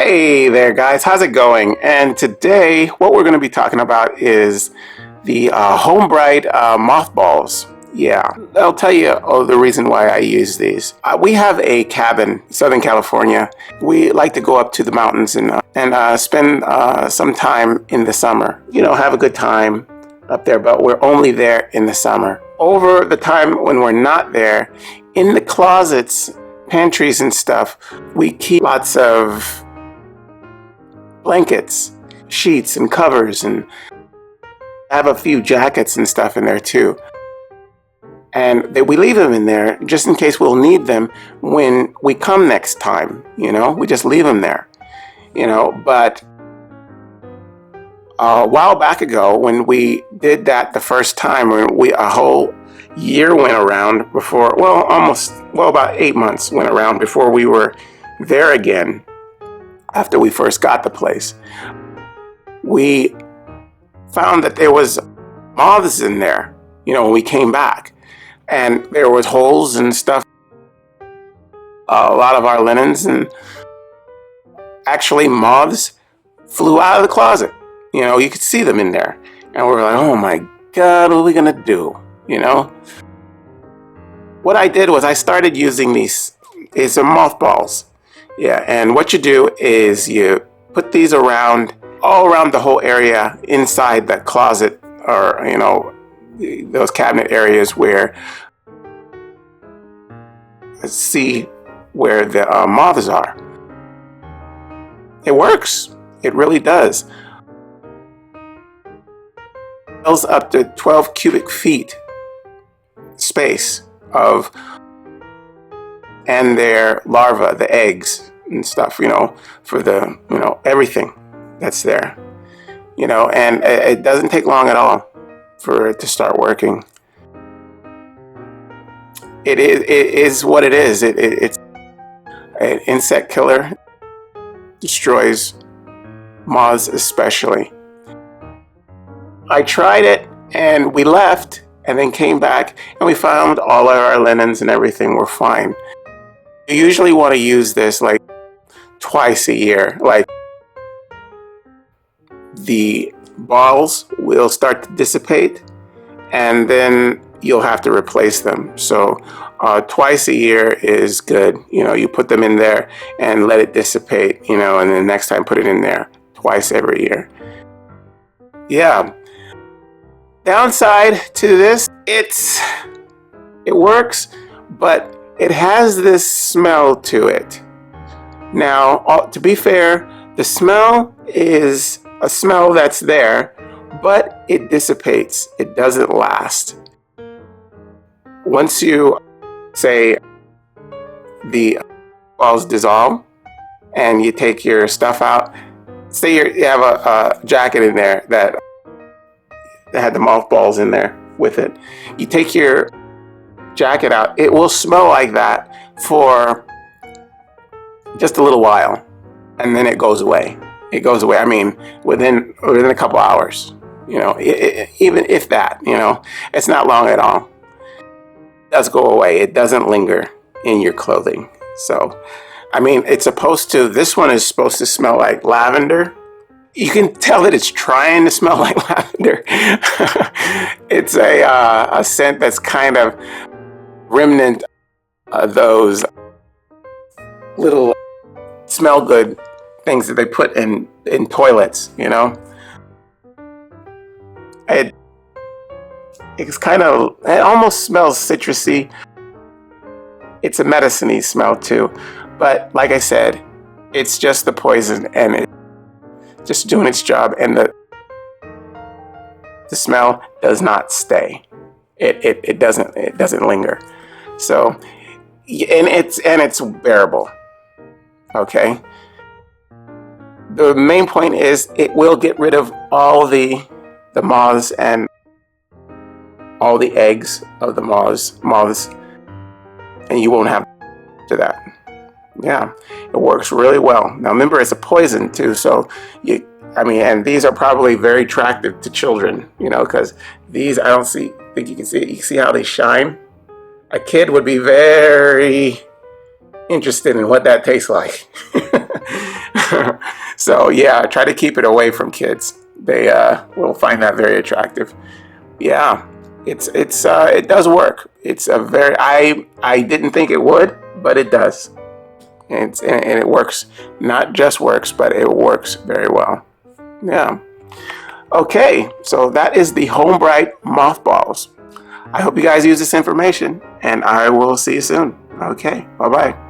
Hey there guys, how's it going? And today what we're going to be talking about is the Homebright mothballs. Yeah, I'll tell you the reason why I use these. We have a cabin in Southern California. We like to go up to the mountains and spend some time in the summer. You know, have a good time up there, but we're only there in the summer. Over the time when we're not there, in the closets, pantries and stuff, we keep lots of blankets, sheets and covers, and have a few jackets and stuff in there too. And we leave them in there just in case we'll need them when we come next time, you know, we just leave them there, you know. But a while back ago when we did that the first time, a whole year went around before, about 8 months went around before we were there again after we first got the place. We found that there was moths in there, you know, when we came back. And there was holes and stuff, a lot of our linens, and actually moths flew out of the closet. You know, you could see them in there. And we were like, oh my God, what are we gonna do? You know? What I did was I started using these, it's a mothballs. Yeah, and what you do is you put these around, all around the whole area inside that closet, or, you know, those cabinet areas where see where the moths are. It works. It really does. It fills up to 12 cubic feet space of, and their larvae, the eggs and stuff, you know, for the, you know, everything that's there, you know, and it doesn't take long at all for it to start working. It is what it is. It's an insect killer, destroys moths especially. I tried it and we left and then came back and we found all of our linens and everything were fine. You usually want to use this like twice a year. Like the balls will start to dissipate and then you'll have to replace them. So twice a year is good. You know, you put them in there and let it dissipate, you know, and then next time put it in there twice every year. Yeah. Downside to this, it works, but it has this smell to it. Now, to be fair, the smell is a smell that's there, but it dissipates. It doesn't last. Once you, say, the balls dissolve and you take your stuff out, say you have a jacket in there that had the mothballs in there with it. You take your jacket out, it will smell like that for just a little while, and then it goes away. It goes away, I mean, within a couple hours, you know, even if that, you know, it's not long at all. It does go away. It doesn't linger in your clothing. So, I mean, this one is supposed to smell like lavender. You can tell that it's trying to smell like lavender. It's a scent that's kind of remnant of those little smell good things that they put in toilets, you know. It almost smells citrusy. It's a medicine-y smell too. But like I said, it's just the poison and it's just doing its job, and the smell does not stay. It doesn't linger. So, and it's bearable. Okay. The main point is it will get rid of all the moths and all the eggs of the moths, and you won't have to that. Yeah, it works really well. Now remember, it's a poison too, so and these are probably very attractive to children, you know, because these, think you can see it. You see how they shine? A kid would be very interested in what that tastes like. So yeah, try to keep it away from kids. They will find that very attractive. Yeah, it does work. It's a very I didn't think it would, but it does. And it works. Not just works, but it works very well. Yeah. Okay, so that is the Homebright mothballs. I hope you guys use this information, and I will see you soon. Okay, bye-bye.